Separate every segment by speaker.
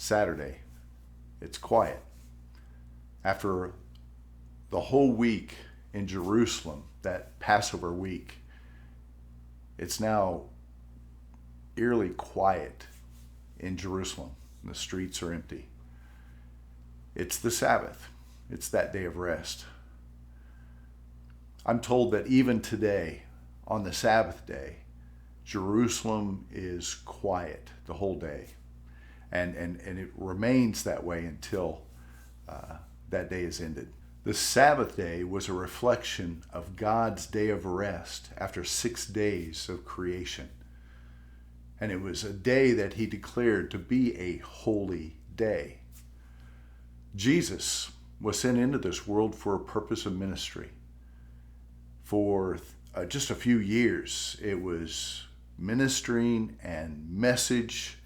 Speaker 1: Saturday, it's quiet. After the whole week in Jerusalem, that Passover week, it's now eerily quiet in Jerusalem. The streets are empty. It's the Sabbath. It's that day of rest. I'm told that even today, on the Sabbath day, Jerusalem is quiet the whole day. And it remains that way until that day is ended. The Sabbath day was a reflection of God's day of rest after 6 days of creation. And it was a day that he declared to be a holy day. Jesus was sent into this world for a purpose of ministry. For just a few years, it was ministering and message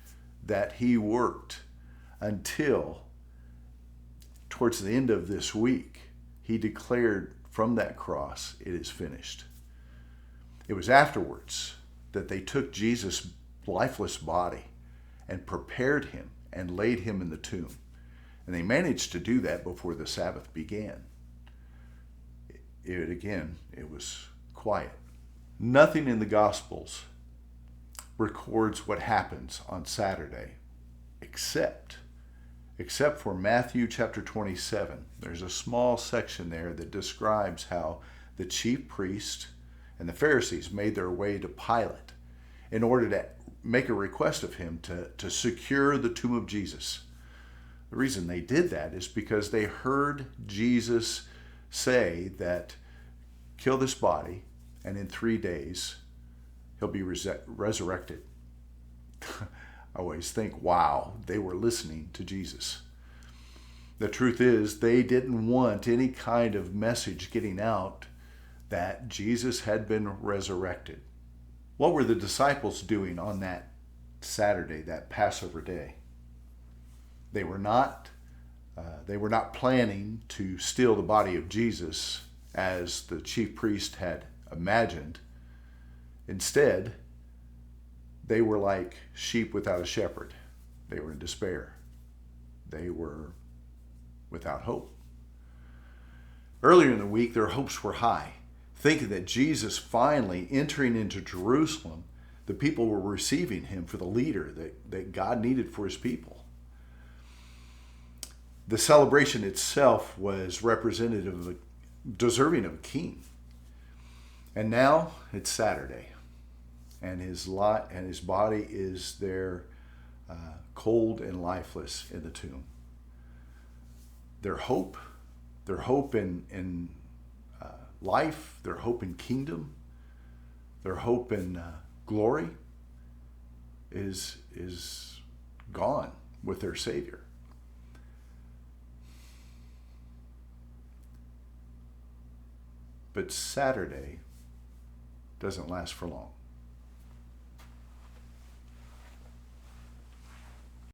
Speaker 1: that he worked until towards the end of this week, he declared from that cross, "It is finished." It was afterwards that they took Jesus' lifeless body and prepared him and laid him in the tomb. And they managed to do that before the Sabbath began. It was quiet. Nothing in the Gospels records what happens on Saturday except for Matthew chapter 27. There's a small section there that describes how the chief priests and the Pharisees made their way to Pilate in order to make a request of him to secure the tomb of Jesus. The reason they did that is because they heard Jesus say that kill this body and in 3 days he'll be resurrected. I always think, wow, they were listening to Jesus. The truth is, they didn't want any kind of message getting out that Jesus had been resurrected. What were the disciples doing on that Saturday, that Passover day? They were not planning to steal the body of Jesus as the chief priest had imagined. Instead, they were like sheep without a shepherd. They were in despair. They were without hope. Earlier in the week, their hopes were high, thinking that Jesus finally entering into Jerusalem, the people were receiving him for the leader that God needed for his people. The celebration itself was representative deserving of a king. And now it's Saturday. And his body is there, cold and lifeless in the tomb. Their hope in life, their hope in kingdom, their hope in glory is gone with their Savior. But Saturday doesn't last for long.